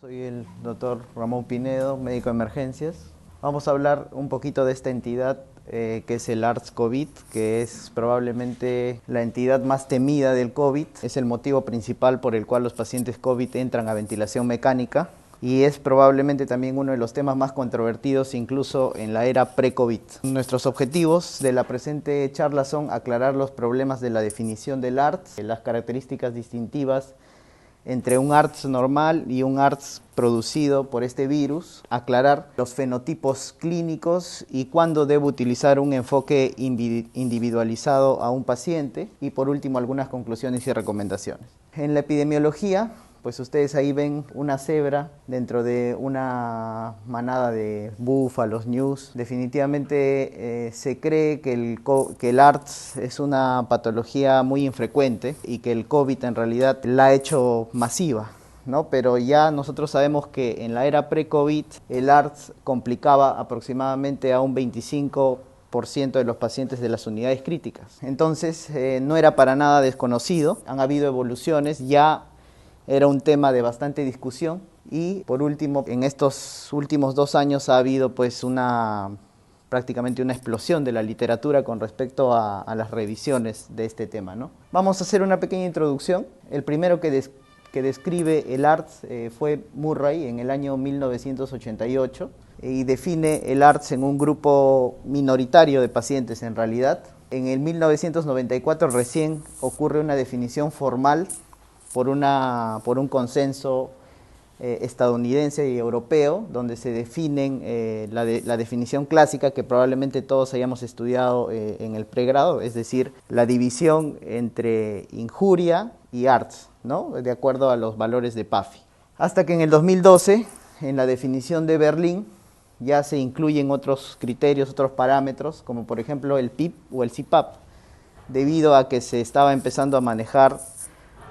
Soy el doctor Ramón Pinedo, médico de emergencias. Vamos a hablar un poquito de esta entidad que es el ARTS-COVID, que es probablemente la entidad más temida del COVID. Es el motivo principal por el cual los pacientes COVID entran a ventilación mecánica y es probablemente también uno de los temas más controvertidos incluso en la era pre-COVID. Nuestros objetivos de la presente charla son aclarar los problemas de la definición del ARTS, las características distintivas entre un ARTS normal y un ARTS producido por este virus, aclarar los fenotipos clínicos y cuándo debo utilizar un enfoque individualizado a un paciente y por último algunas conclusiones y recomendaciones. En la epidemiología, pues ustedes ahí ven una cebra dentro de una manada de búfalos, ñus. Definitivamente se cree que el ARTS es una patología muy infrecuente y que el COVID en realidad la ha hecho masiva, ¿no? Pero ya nosotros sabemos que en la era pre-COVID el ARTS complicaba aproximadamente a un 25% de los pacientes de las unidades críticas. Entonces no era para nada desconocido, han habido evoluciones, ya era un tema de bastante discusión y por último, en estos últimos 2 años ha habido pues prácticamente una explosión de la literatura con respecto a las revisiones de este tema, ¿no? Vamos a hacer una pequeña introducción. El primero que describe el ARTS fue Murray en el año 1988 y define el ARTS en un grupo minoritario de pacientes en realidad. En el 1994 recién ocurre una definición formal por un consenso estadounidense y europeo, donde se definen la definición clásica que probablemente todos hayamos estudiado en el pregrado, es decir, la división entre injuria y ARTS, ¿no? De acuerdo a los valores de PAFI. Hasta que en el 2012, en la definición de Berlín, ya se incluyen otros criterios, otros parámetros, como por ejemplo el PIP o el CPAP, debido a que se estaba empezando a manejar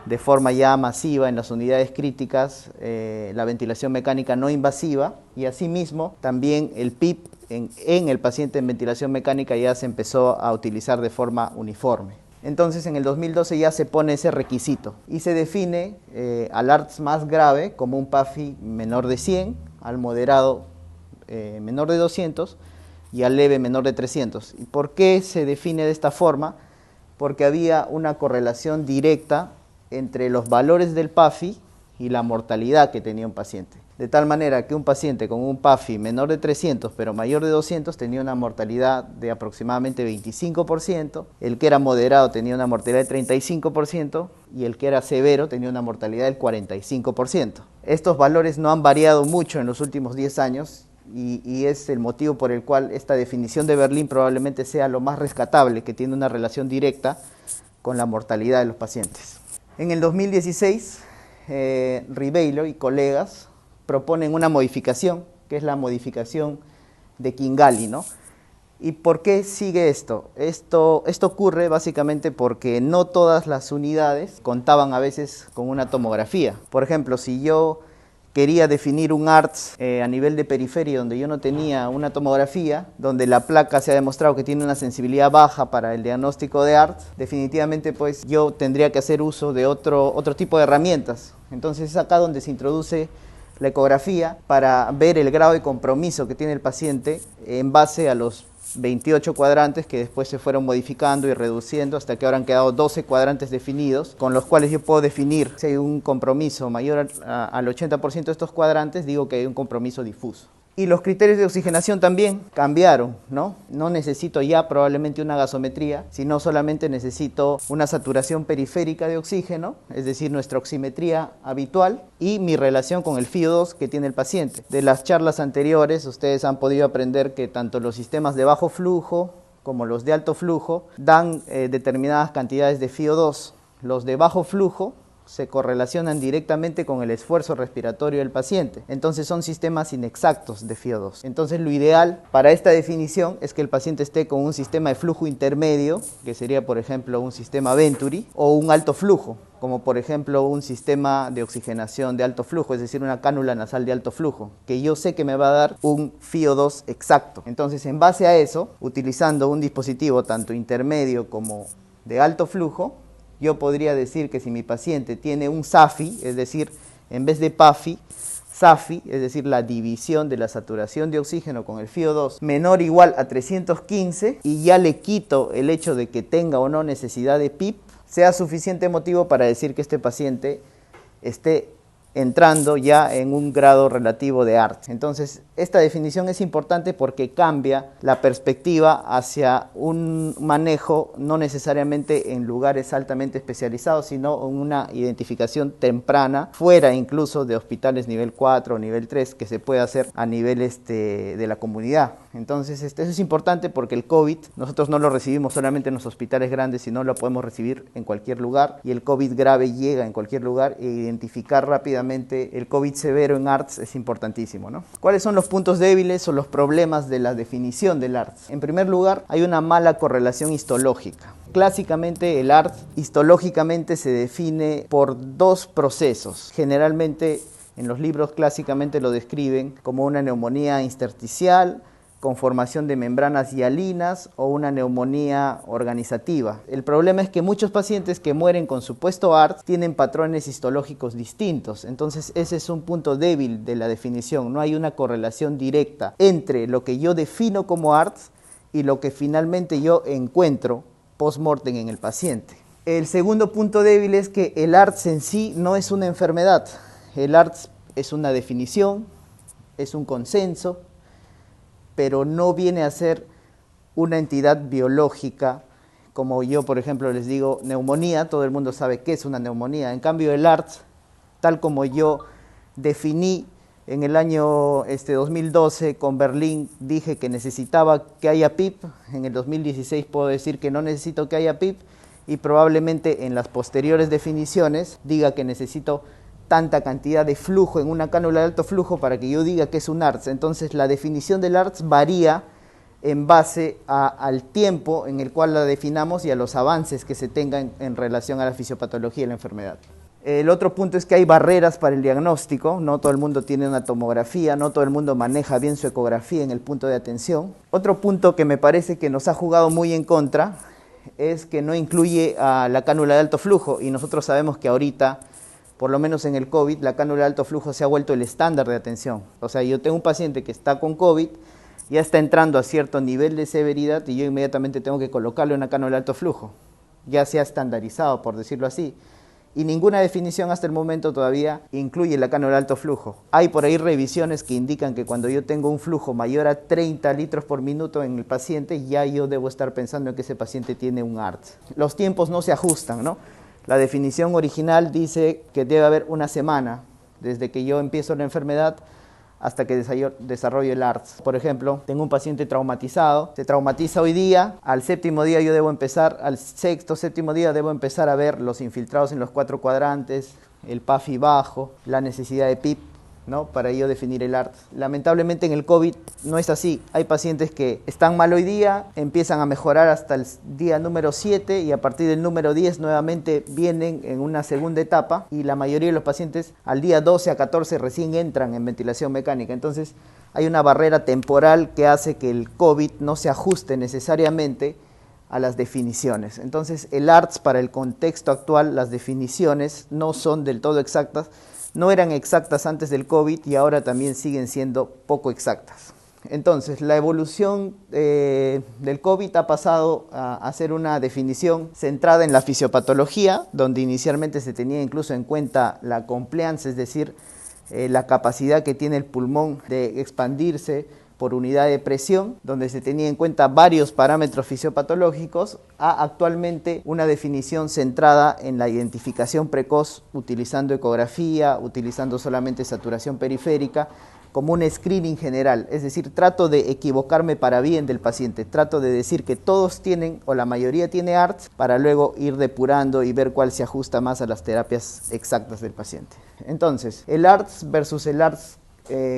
de forma ya masiva en las unidades críticas la ventilación mecánica no invasiva y asimismo también el PIP en el paciente en ventilación mecánica ya se empezó a utilizar de forma uniforme. Entonces en el 2012 ya se pone ese requisito y se define al ARTS más grave como un PAFI menor de 100, al moderado menor de 200 y al leve menor de 300. ¿Y por qué se define de esta forma? Porque había una correlación directa entre los valores del PAFI y la mortalidad que tenía un paciente. De tal manera que un paciente con un PAFI menor de 300 pero mayor de 200 tenía una mortalidad de aproximadamente 25%, el que era moderado tenía una mortalidad de 35% y el que era severo tenía una mortalidad del 45%. Estos valores no han variado mucho en los últimos 10 años y es el motivo por el cual esta definición de Berlín probablemente sea lo más rescatable, que tiene una relación directa con la mortalidad de los pacientes. En el 2016, Ribeiro y colegas proponen una modificación, que es la modificación de Kingali, ¿no? ¿Y por qué sigue esto? Esto ocurre básicamente porque no todas las unidades contaban a veces con una tomografía. Por ejemplo, si yo quería definir un ARTS a nivel de periferia donde yo no tenía una tomografía, donde la placa se ha demostrado que tiene una sensibilidad baja para el diagnóstico de ARTS, definitivamente pues yo tendría que hacer uso de otro tipo de herramientas. Entonces es acá donde se introduce la ecografía para ver el grado de compromiso que tiene el paciente en base a los 28 cuadrantes que después se fueron modificando y reduciendo hasta que ahora han quedado 12 cuadrantes definidos, con los cuales yo puedo definir si hay un compromiso mayor al 80% de estos cuadrantes, digo que hay un compromiso difuso. Y los criterios de oxigenación también cambiaron, ¿no? No necesito ya probablemente una gasometría, sino solamente necesito una saturación periférica de oxígeno, es decir, nuestra oximetría habitual y mi relación con el FiO2 que tiene el paciente. De las charlas anteriores, ustedes han podido aprender que tanto los sistemas de bajo flujo como los de alto flujo dan determinadas cantidades de FiO2. Los de bajo flujo se correlacionan directamente con el esfuerzo respiratorio del paciente. Entonces son sistemas inexactos de FiO2. Entonces lo ideal para esta definición es que el paciente esté con un sistema de flujo intermedio, que sería por ejemplo un sistema Venturi, o un alto flujo, como por ejemplo un sistema de oxigenación de alto flujo, es decir, una cánula nasal de alto flujo, que yo sé que me va a dar un FiO2 exacto. Entonces en base a eso, utilizando un dispositivo tanto intermedio como de alto flujo, yo podría decir que si mi paciente tiene un SAFI, es decir, en vez de PAFI, SAFI, es decir, la división de la saturación de oxígeno con el FiO2 menor o igual a 315 y ya le quito el hecho de que tenga o no necesidad de PIP, sea suficiente motivo para decir que este paciente esté entrando ya en un grado relativo de ARDS. Entonces, esta definición es importante porque cambia la perspectiva hacia un manejo no necesariamente en lugares altamente especializados, sino en una identificación temprana, fuera incluso de hospitales nivel 4 o nivel 3, que se puede hacer a nivel de la comunidad. Entonces, eso es importante porque el COVID, nosotros no lo recibimos solamente en los hospitales grandes, sino lo podemos recibir en cualquier lugar, y el COVID grave llega en cualquier lugar, e identificar rápidamente el COVID severo en ARDS es importantísimo, ¿no? ¿Cuáles son los puntos débiles o los problemas de la definición del ARDS? En primer lugar, hay una mala correlación histológica. Clásicamente el ARDS histológicamente se define por dos procesos. Generalmente en los libros clásicamente lo describen como una neumonía intersticial con formación de membranas hialinas o una neumonía organizativa. El problema es que muchos pacientes que mueren con supuesto ARDS tienen patrones histológicos distintos, entonces ese es un punto débil de la definición. No hay una correlación directa entre lo que yo defino como ARDS y lo que finalmente yo encuentro post-mortem en el paciente. El segundo punto débil es que el ARDS en sí no es una enfermedad. El ARDS es una definición, es un consenso, pero no viene a ser una entidad biológica, como yo, por ejemplo, les digo neumonía, todo el mundo sabe qué es una neumonía. En cambio, el ARDS, tal como yo definí en el año 2012 con Berlín, dije que necesitaba que haya PIP, en el 2016 puedo decir que no necesito que haya PIP, y probablemente en las posteriores definiciones diga que necesito tanta cantidad de flujo en una cánula de alto flujo para que yo diga que es un ARDS. Entonces la definición del ARDS varía en base al tiempo en el cual la definamos y a los avances que se tengan en relación a la fisiopatología de la enfermedad. El otro punto es que hay barreras para el diagnóstico, no todo el mundo tiene una tomografía, no todo el mundo maneja bien su ecografía en el punto de atención. Otro punto que me parece que nos ha jugado muy en contra es que no incluye a la cánula de alto flujo, y nosotros sabemos que ahorita, por lo menos en el COVID, la cánula de alto flujo se ha vuelto el estándar de atención. O sea, yo tengo un paciente que está con COVID, ya está entrando a cierto nivel de severidad y yo inmediatamente tengo que colocarle una cánula de alto flujo. Ya se ha estandarizado, por decirlo así. Y ninguna definición hasta el momento todavía incluye la cánula de alto flujo. Hay por ahí revisiones que indican que cuando yo tengo un flujo mayor a 30 litros por minuto en el paciente, ya yo debo estar pensando en que ese paciente tiene un ARDS. Los tiempos no se ajustan, ¿no? La definición original dice que debe haber una semana desde que yo empiezo la enfermedad hasta que desarrollo el ARDS. Por ejemplo, tengo un paciente traumatizado, se traumatiza hoy día, al séptimo día yo debo empezar, al sexto, séptimo día debo empezar a ver los infiltrados en los 4 cuadrantes, el PAFI bajo, la necesidad de PIP, ¿no? Para yo definir el ARDS. Lamentablemente en el COVID no es así. Hay pacientes que están mal hoy día, empiezan a mejorar hasta el día número 7 y a partir del número 10 nuevamente vienen en una segunda etapa, y la mayoría de los pacientes al día 12 a 14 recién entran en ventilación mecánica. Entonces hay una barrera temporal que hace que el COVID no se ajuste necesariamente a las definiciones. Entonces el ARDS, para el contexto actual, las definiciones no son del todo exactas. No eran exactas antes del COVID y ahora también siguen siendo poco exactas. Entonces, la evolución del COVID ha pasado a ser una definición centrada en la fisiopatología, donde inicialmente se tenía incluso en cuenta la compliance, es decir, la capacidad que tiene el pulmón de expandirse por unidad de presión, donde se tenía en cuenta varios parámetros fisiopatológicos, a actualmente una definición centrada en la identificación precoz utilizando ecografía, utilizando solamente saturación periférica, como un screening general. Es decir, trato de equivocarme para bien del paciente, trato de decir que todos tienen o la mayoría tiene ARDS para luego ir depurando y ver cuál se ajusta más a las terapias exactas del paciente. Entonces, el ARDS versus el ARDS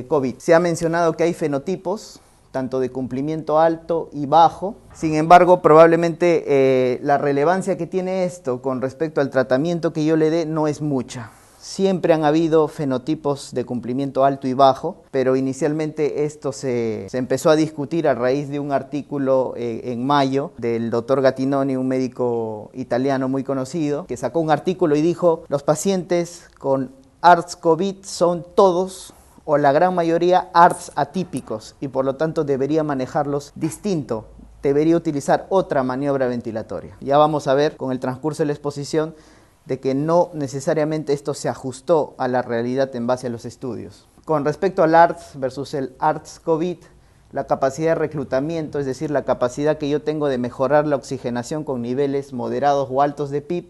COVID. Se ha mencionado que hay fenotipos, tanto de cumplimiento alto y bajo. Sin embargo, probablemente la relevancia que tiene esto con respecto al tratamiento que yo le dé no es mucha. Siempre han habido fenotipos de cumplimiento alto y bajo, pero inicialmente esto se empezó a discutir a raíz de un artículo en mayo del doctor Gattinoni, un médico italiano muy conocido, que sacó un artículo y dijo: los pacientes con ARDS COVID son todos o la gran mayoría ARTS atípicos y por lo tanto debería manejarlos distinto, debería utilizar otra maniobra ventilatoria. Ya vamos a ver con el transcurso de la exposición de que no necesariamente esto se ajustó a la realidad en base a los estudios. Con respecto al ARTS versus el ARTS-COVID, la capacidad de reclutamiento, es decir, la capacidad que yo tengo de mejorar la oxigenación con niveles moderados o altos de PIB,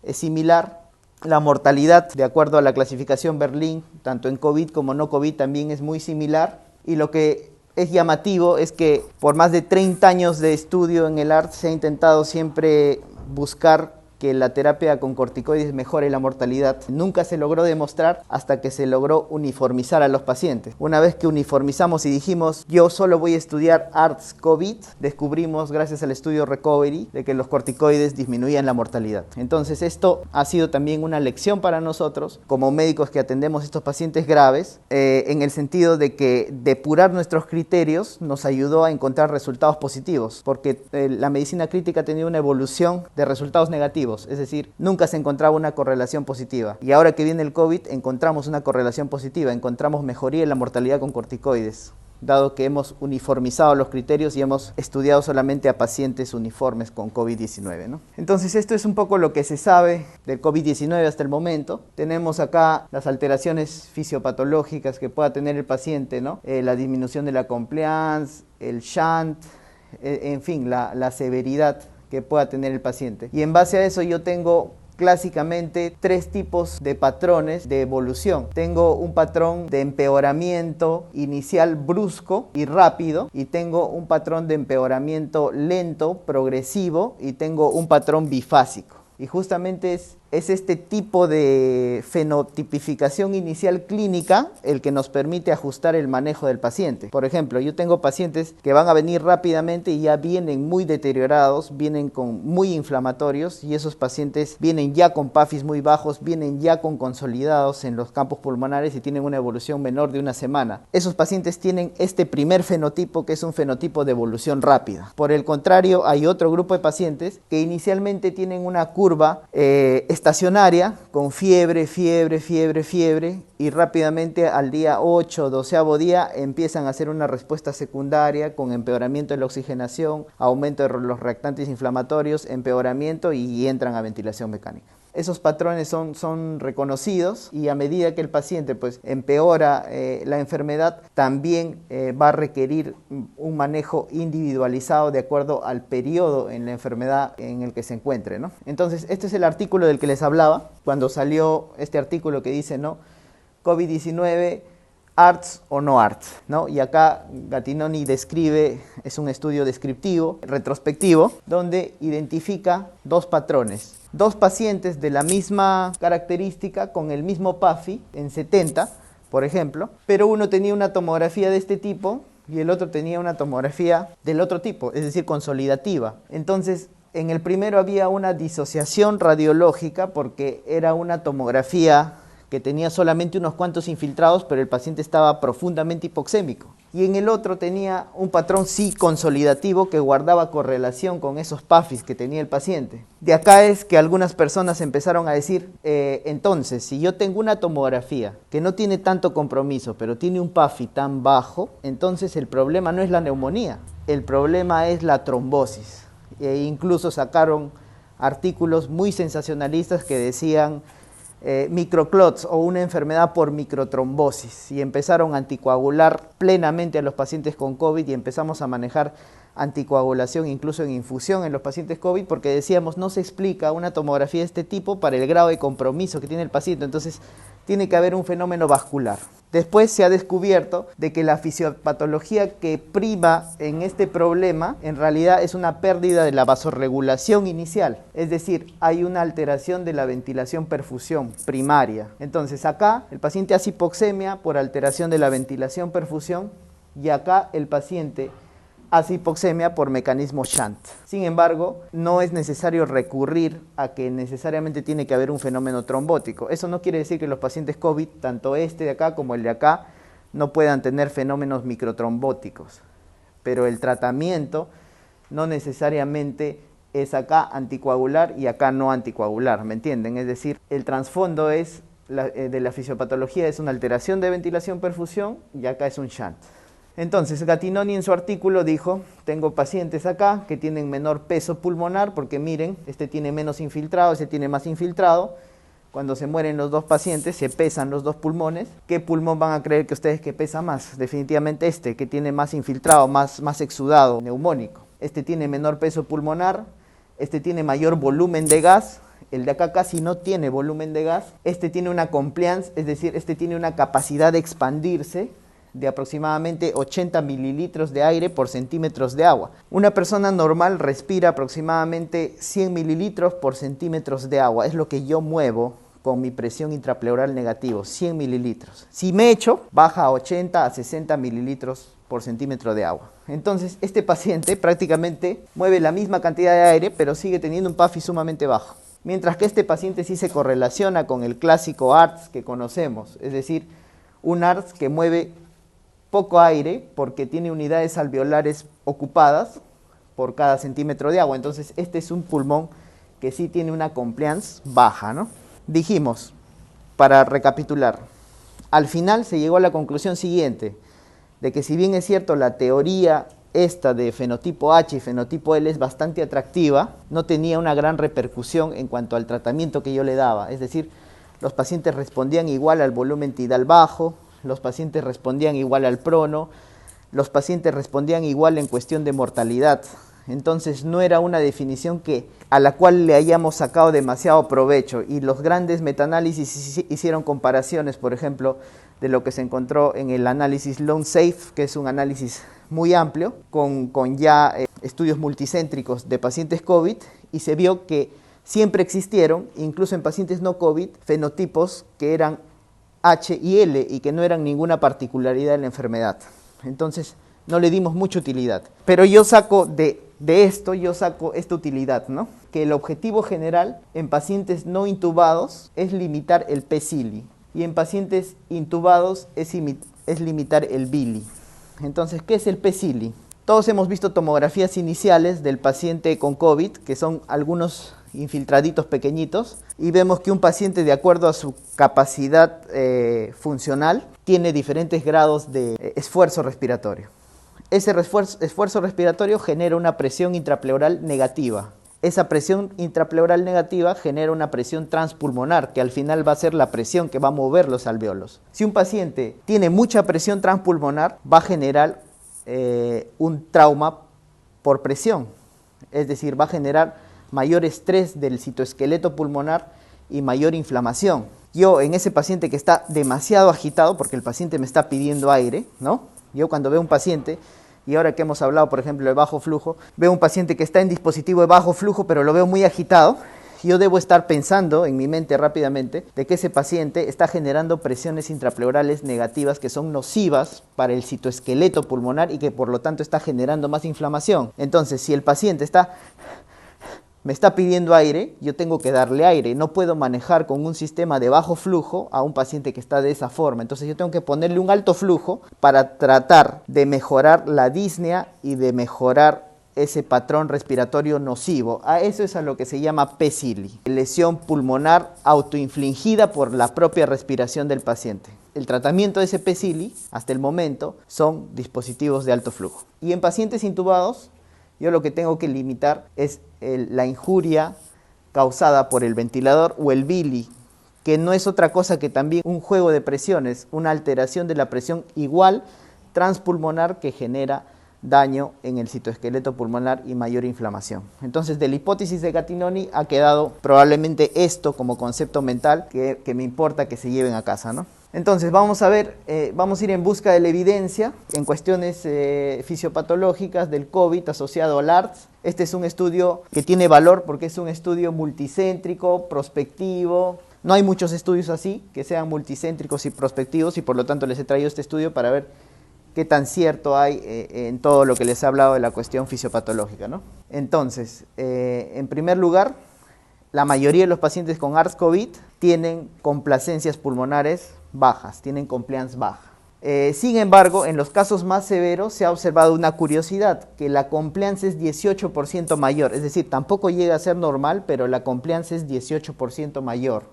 es similar. La mortalidad, de acuerdo a la clasificación Berlín, tanto en COVID como no COVID, también es muy similar. Y lo que es llamativo es que por más de 30 años de estudio en el ARTS se ha intentado siempre buscar que la terapia con corticoides mejore la mortalidad. Nunca se logró demostrar hasta que se logró uniformizar a los pacientes. Una vez que uniformizamos y dijimos, yo solo voy a estudiar ARTS COVID, descubrimos, gracias al estudio Recovery, de que los corticoides disminuían la mortalidad. Entonces esto ha sido también una lección para nosotros, como médicos que atendemos estos pacientes graves, en el sentido de que depurar nuestros criterios nos ayudó a encontrar resultados positivos, porque la medicina crítica ha tenido una evolución de resultados negativos. Es decir, nunca se encontraba una correlación positiva. Y ahora que viene el COVID, encontramos una correlación positiva, encontramos mejoría en la mortalidad con corticoides, dado que hemos uniformizado los criterios y hemos estudiado solamente a pacientes uniformes con COVID-19, ¿no? Entonces, esto es un poco lo que se sabe del COVID-19 hasta el momento. Tenemos acá las alteraciones fisiopatológicas que pueda tener el paciente, ¿no? La disminución de la compliance, el shunt, en fin, la severidad que pueda tener el paciente. Y en base a eso yo tengo clásicamente 3 tipos de patrones de evolución. Tengo un patrón de empeoramiento inicial brusco y rápido, y tengo un patrón de empeoramiento lento, progresivo, y tengo un patrón bifásico. Y justamente es este tipo de fenotipificación inicial clínica el que nos permite ajustar el manejo del paciente. Por ejemplo, yo tengo pacientes que van a venir rápidamente y ya vienen muy deteriorados, vienen muy inflamatorios, y esos pacientes vienen ya con PAFIs muy bajos, vienen ya con consolidados en los campos pulmonares y tienen una evolución menor de una semana. Esos pacientes tienen este primer fenotipo, que es un fenotipo de evolución rápida. Por el contrario, hay otro grupo de pacientes que inicialmente tienen una curva estacionaria, con fiebre, y rápidamente al día 8 o 12º día empiezan a hacer una respuesta secundaria con empeoramiento de la oxigenación, aumento de los reactantes inflamatorios, empeoramiento, y entran a ventilación mecánica. Esos patrones son reconocidos, y a medida que el paciente pues empeora la enfermedad, también va a requerir un manejo individualizado de acuerdo al periodo en la enfermedad en el que se encuentre, ¿no? Entonces, este es el artículo del que les hablaba, cuando salió este artículo que dice, ¿no?, COVID-19, ARTS o no ARTS, ¿no? Y acá Gattinoni describe, es un estudio descriptivo, retrospectivo, donde identifica 2 patrones. 2 pacientes de la misma característica con el mismo PAFI en 70, por ejemplo, pero uno tenía una tomografía de este tipo y el otro tenía una tomografía del otro tipo, es decir, consolidativa. Entonces, en el primero había una disociación radiológica porque era una tomografía que tenía solamente unos cuantos infiltrados, pero el paciente estaba profundamente hipoxémico. Y en el otro tenía un patrón sí consolidativo que guardaba correlación con esos PAFIs que tenía el paciente. De acá es que algunas personas empezaron a decir, entonces, si yo tengo una tomografía que no tiene tanto compromiso, pero tiene un PAFI tan bajo, entonces el problema no es la neumonía, el problema es la trombosis. E incluso sacaron artículos muy sensacionalistas que decían microclots o una enfermedad por microtrombosis, y empezaron a anticoagular plenamente a los pacientes con COVID, y empezamos a manejar anticoagulación incluso en infusión en los pacientes COVID, porque decíamos, no se explica una tomografía de este tipo para el grado de compromiso que tiene el paciente, entonces tiene que haber un fenómeno vascular. Después se ha descubierto de que la fisiopatología que prima en este problema en realidad es una pérdida de la vasorregulación inicial, es decir, hay una alteración de la ventilación-perfusión primaria. Entonces acá el paciente hace hipoxemia por alteración de la ventilación-perfusión, y acá el paciente hace hipoxemia por mecanismo shunt. Sin embargo, no es necesario recurrir a que necesariamente tiene que haber un fenómeno trombótico. Eso no quiere decir que los pacientes COVID, tanto este de acá como el de acá, no puedan tener fenómenos microtrombóticos. Pero el tratamiento no necesariamente es acá anticoagular y acá no anticoagular, ¿me entienden? Es decir, el trasfondo es de la fisiopatología es una alteración de ventilación-perfusión y acá es un shunt. Entonces, Gattinoni en su artículo dijo, tengo pacientes acá que tienen menor peso pulmonar porque miren, este tiene menos infiltrado, este tiene más infiltrado. Cuando se mueren los dos pacientes, se pesan los dos pulmones. ¿Qué pulmón van a creer que ustedes que pesa más? Definitivamente este, que tiene más infiltrado, más exudado, neumónico. Este tiene menor peso pulmonar, este tiene mayor volumen de gas, el de acá casi no tiene volumen de gas. Este tiene una compliance, es decir, este tiene una capacidad de expandirse de aproximadamente 80 mililitros de aire por centímetros de agua. Una persona normal respira aproximadamente 100 mililitros por centímetros de agua. Es lo que yo muevo con mi presión intrapleural negativo, 100 mililitros. Si me echo, baja a 80 a 60 mililitros por centímetro de agua. Entonces, este paciente prácticamente mueve la misma cantidad de aire, pero sigue teniendo un PAFI sumamente bajo. Mientras que este paciente sí se correlaciona con el clásico ARTS que conocemos, es decir, un ARTS que mueve poco aire porque tiene unidades alveolares ocupadas por cada centímetro de agua. Entonces, este es un pulmón que sí tiene una compliance baja, ¿no? Dijimos, para recapitular, al final se llegó a la conclusión siguiente, de que si bien es cierto la teoría esta de fenotipo H y fenotipo L es bastante atractiva, no tenía una gran repercusión en cuanto al tratamiento que yo le daba. Es decir, los pacientes respondían igual al volumen tidal bajo, los pacientes respondían igual al prono, los pacientes respondían igual en cuestión de mortalidad. Entonces no era una definición a la cual le hayamos sacado demasiado provecho, y los grandes metaanálisis hicieron comparaciones, por ejemplo, de lo que se encontró en el análisis Lone Safe, que es un análisis muy amplio, con ya estudios multicéntricos de pacientes COVID, y se vio que siempre existieron, incluso en pacientes no COVID, fenotipos que eran H y L y que no eran ninguna particularidad de la enfermedad. Entonces no le dimos mucha utilidad. Pero yo saco de esto, esta utilidad, ¿no? Que el objetivo general en pacientes no intubados es limitar el P-Cili y en pacientes intubados es limitar el Bili. Entonces, ¿qué es el P-Cili? Todos hemos visto tomografías iniciales del paciente con COVID, que son algunos infiltraditos pequeñitos, y vemos que un paciente, de acuerdo a su capacidad funcional, tiene diferentes grados de esfuerzo respiratorio. Ese esfuerzo respiratorio genera una presión intrapleural negativa. Esa presión intrapleural negativa genera una presión transpulmonar, que al final va a ser la presión que va a mover los alvéolos. Si un paciente tiene mucha presión transpulmonar, va a generar un trauma por presión, es decir, va a generar mayor estrés del citoesqueleto pulmonar y mayor inflamación. Yo en ese paciente que está demasiado agitado, porque el paciente me está pidiendo aire, ¿no? Yo cuando veo un paciente, y ahora que hemos hablado, por ejemplo, de bajo flujo, veo un paciente que está en dispositivo de bajo flujo, pero lo veo muy agitado, yo debo estar pensando en mi mente rápidamente de que ese paciente está generando presiones intrapleurales negativas que son nocivas para el citoesqueleto pulmonar y que por lo tanto está generando más inflamación. Entonces, si el paciente me está pidiendo aire, yo tengo que darle aire. No puedo manejar con un sistema de bajo flujo a un paciente que está de esa forma. Entonces yo tengo que ponerle un alto flujo para tratar de mejorar la disnea y de mejorar ese patrón respiratorio nocivo. A eso es a lo que se llama P-Cili, lesión pulmonar autoinfligida por la propia respiración del paciente. El tratamiento de ese P-Cili, hasta el momento, son dispositivos de alto flujo. Y en pacientes intubados, yo lo que tengo que limitar es la injuria causada por el ventilador o el Bili, que no es otra cosa que también un juego de presiones, una alteración de la presión igual transpulmonar que genera daño en el citoesqueleto pulmonar y mayor inflamación. Entonces, de la hipótesis de Gattinoni ha quedado probablemente esto como concepto mental que me importa que se lleven a casa, ¿no? Entonces, vamos a ver, vamos a ir en busca de la evidencia en cuestiones fisiopatológicas del COVID asociado al ARTS. Este es un estudio que tiene valor porque es un estudio multicéntrico, prospectivo. No hay muchos estudios así, que sean multicéntricos y prospectivos, y por lo tanto les he traído este estudio para ver qué tan cierto hay en todo lo que les he hablado de la cuestión fisiopatológica, ¿no? Entonces, en primer lugar, la mayoría de los pacientes con ARTS-COVID tienen complacencias pulmonares bajas, tienen compliance baja. Sin embargo, en los casos más severos se ha observado una curiosidad, que la compliance es 18% mayor, es decir, tampoco llega a ser normal, pero la compliance es 18% mayor,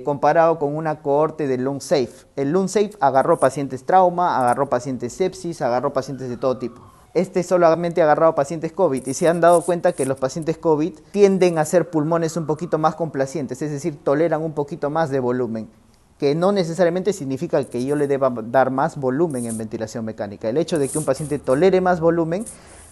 comparado con una cohorte de lung safe. El lung safe agarró pacientes trauma, agarró pacientes sepsis, agarró pacientes de todo tipo. Este solamente ha agarrado pacientes COVID y se han dado cuenta que los pacientes COVID tienden a ser pulmones un poquito más complacientes, es decir, toleran un poquito más de volumen, que no necesariamente significa que yo le deba dar más volumen en ventilación mecánica. El hecho de que un paciente tolere más volumen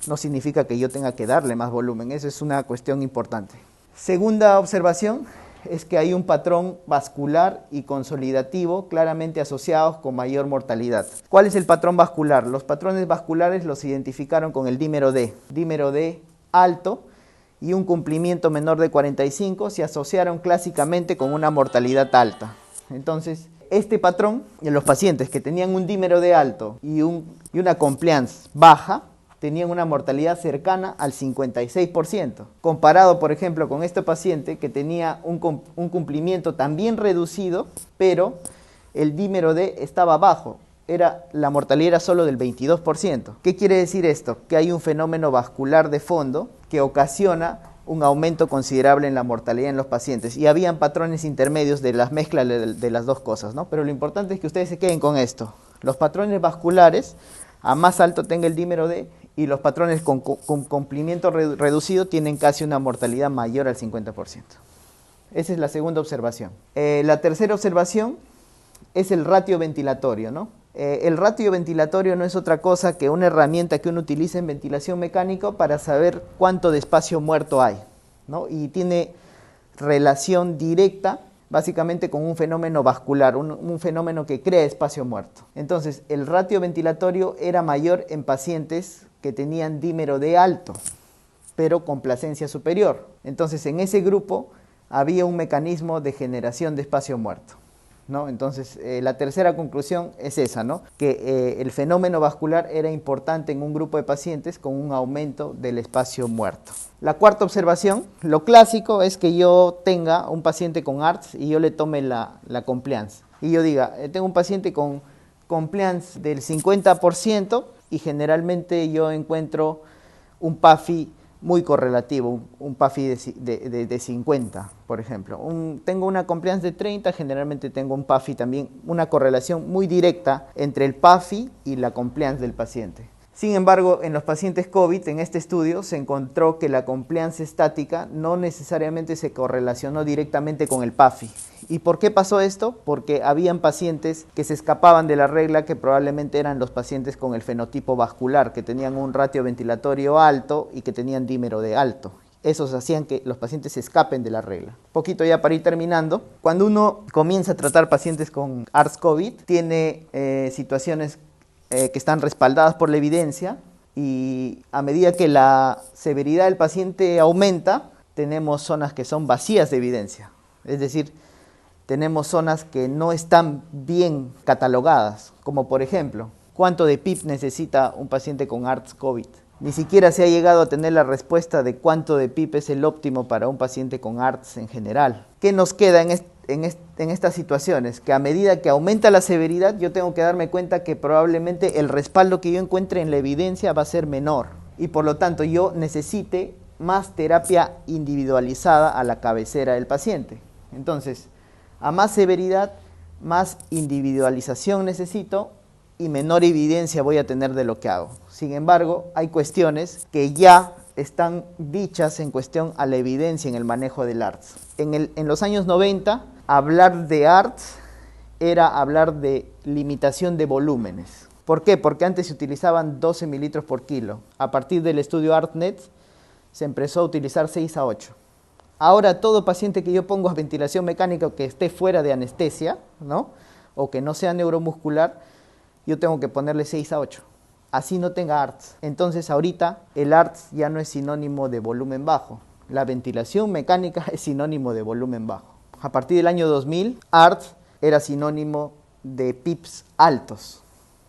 no significa que yo tenga que darle más volumen, eso es una cuestión importante. Segunda observación es que hay un patrón vascular y consolidativo claramente asociados con mayor mortalidad. ¿Cuál es el patrón vascular? Los patrones vasculares los identificaron con el dímero D alto y un cumplimiento menor de 45 se asociaron clásicamente con una mortalidad alta. Entonces, este patrón en los pacientes que tenían un dímero D alto y una compliance baja, tenían una mortalidad cercana al 56%. Comparado, por ejemplo, con este paciente que tenía un cumplimiento también reducido, pero el dímero D estaba bajo. La mortalidad era solo del 22%. ¿Qué quiere decir esto? Que hay un fenómeno vascular de fondo que ocasiona un aumento considerable en la mortalidad en los pacientes. Y habían patrones intermedios de las mezclas de las dos cosas, ¿no? Pero lo importante es que ustedes se queden con esto. Los patrones vasculares, a más alto tenga el dímero D, y los patrones con cumplimiento reducido tienen casi una mortalidad mayor al 50%. Esa es la segunda observación. La tercera observación es el ratio ventilatorio, ¿no? El ratio ventilatorio no es otra cosa que una herramienta que uno utiliza en ventilación mecánica para saber cuánto de espacio muerto hay, ¿no? Y tiene relación directa básicamente con un fenómeno vascular, un fenómeno que crea espacio muerto. Entonces, el ratio ventilatorio era mayor en pacientes que tenían dímero D alto, pero complacencia superior. Entonces, en ese grupo había un mecanismo de generación de espacio muerto, ¿no? Entonces, la tercera conclusión es esa, ¿no? Que el fenómeno vascular era importante en un grupo de pacientes con un aumento del espacio muerto. La cuarta observación, lo clásico es que yo tenga un paciente con ARDS y yo le tome la compliance. Y yo diga, tengo un paciente con compliance del 50% y generalmente yo encuentro un PAFI muy correlativo, un PAFI de 50, por ejemplo. Tengo una compliance de 30, generalmente tengo un PAFI también, una correlación muy directa entre el PAFI y la compliance del paciente. Sin embargo, en los pacientes COVID, en este estudio, se encontró que la compliance estática no necesariamente se correlacionó directamente con el PAFI. ¿Y por qué pasó esto? Porque habían pacientes que se escapaban de la regla, que probablemente eran los pacientes con el fenotipo vascular, que tenían un ratio ventilatorio alto y que tenían dímero D alto. Esos hacían que los pacientes se escapen de la regla. Poquito ya para ir terminando. Cuando uno comienza a tratar pacientes con ARDS-COVID, tiene situaciones que están respaldadas por la evidencia, y a medida que la severidad del paciente aumenta, tenemos zonas que son vacías de evidencia. Es decir, tenemos zonas que no están bien catalogadas, como por ejemplo, ¿cuánto de PIP necesita un paciente con ARDS-COVID? Ni siquiera se ha llegado a tener la respuesta de cuánto de PIP es el óptimo para un paciente con ARDS en general. ¿Qué nos queda en estas situaciones? Que a medida que aumenta la severidad, yo tengo que darme cuenta que probablemente el respaldo que yo encuentre en la evidencia va a ser menor, y por lo tanto yo necesite más terapia individualizada a la cabecera del paciente. Entonces, a más severidad, más individualización necesito y menor evidencia voy a tener de lo que hago. Sin embargo, hay cuestiones que ya están dichas en cuestión a la evidencia en el manejo del ARDS. En los años 90, hablar de ARDS era hablar de limitación de volúmenes. ¿Por qué? Porque antes se utilizaban 12 mililitros por kilo. A partir del estudio ARDNet se empezó a utilizar 6 a 8. Ahora todo paciente que yo pongo a ventilación mecánica o que esté fuera de anestesia, ¿no?, o que no sea neuromuscular, yo tengo que ponerle 6 a 8. Así no tenga ARDS. Entonces ahorita el ARDS ya no es sinónimo de volumen bajo. La ventilación mecánica es sinónimo de volumen bajo. A partir del año 2000, ARDS era sinónimo de PIPs altos,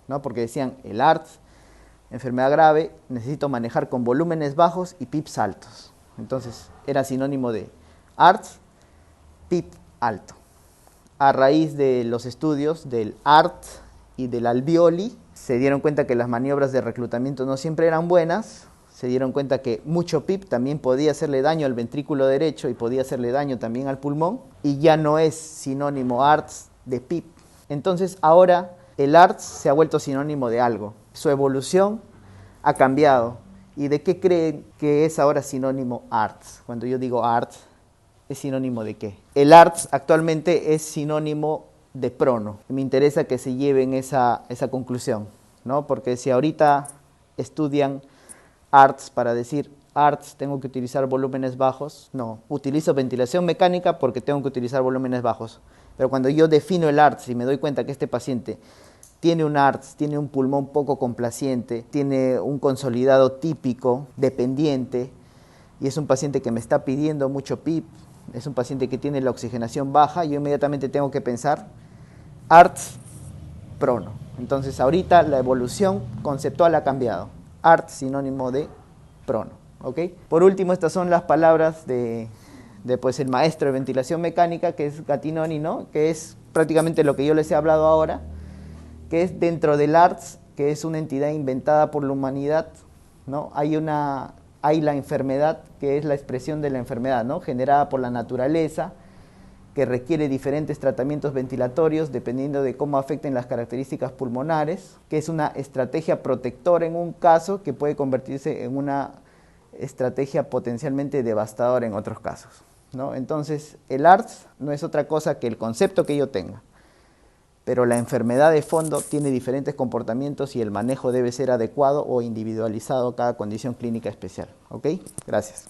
¿no? Porque decían, el ARDS, enfermedad grave, necesito manejar con volúmenes bajos y PIPs altos. Entonces era sinónimo de ARDS, PIP alto. A raíz de los estudios del ARDS y del alveoli, se dieron cuenta que las maniobras de reclutamiento no siempre eran buenas, se dieron cuenta que mucho PIP también podía hacerle daño al ventrículo derecho y podía hacerle daño también al pulmón, y ya no es sinónimo ARTS de PIP. Entonces ahora el ARTS se ha vuelto sinónimo de algo. Su evolución ha cambiado. ¿Y de qué creen que es ahora sinónimo ARTS? Cuando yo digo ARTS, ¿es sinónimo de qué? El ARTS actualmente es sinónimo de prono. Me interesa que se lleven esa conclusión, ¿no? Porque si ahorita estudian ARTS para decir ARTS tengo que utilizar volúmenes bajos, no, utilizo ventilación mecánica porque tengo que utilizar volúmenes bajos. Pero cuando yo defino el ARTS y me doy cuenta que este paciente tiene un ARTS, tiene un pulmón poco complaciente, tiene un consolidado típico, dependiente, y es un paciente que me está pidiendo mucho PIP, es un paciente que tiene la oxigenación baja, yo inmediatamente tengo que pensar ARTS prono. Entonces ahorita la evolución conceptual ha cambiado. ARTS sinónimo de prono. ¿Ok? Por último, estas son las palabras de pues, el maestro de ventilación mecánica, que es Gattinoni, ¿no? Que es prácticamente lo que yo les he hablado ahora, que es dentro del ARTS, que es una entidad inventada por la humanidad, ¿no? Hay la enfermedad, que es la expresión de la enfermedad, ¿no? Generada por la naturaleza, que requiere diferentes tratamientos ventilatorios dependiendo de cómo afecten las características pulmonares, que es una estrategia protectora en un caso que puede convertirse en una estrategia potencialmente devastadora en otros casos, ¿no? Entonces, el ARTS no es otra cosa que el concepto que yo tenga, pero la enfermedad de fondo tiene diferentes comportamientos y el manejo debe ser adecuado o individualizado a cada condición clínica especial. ¿Ok? Gracias.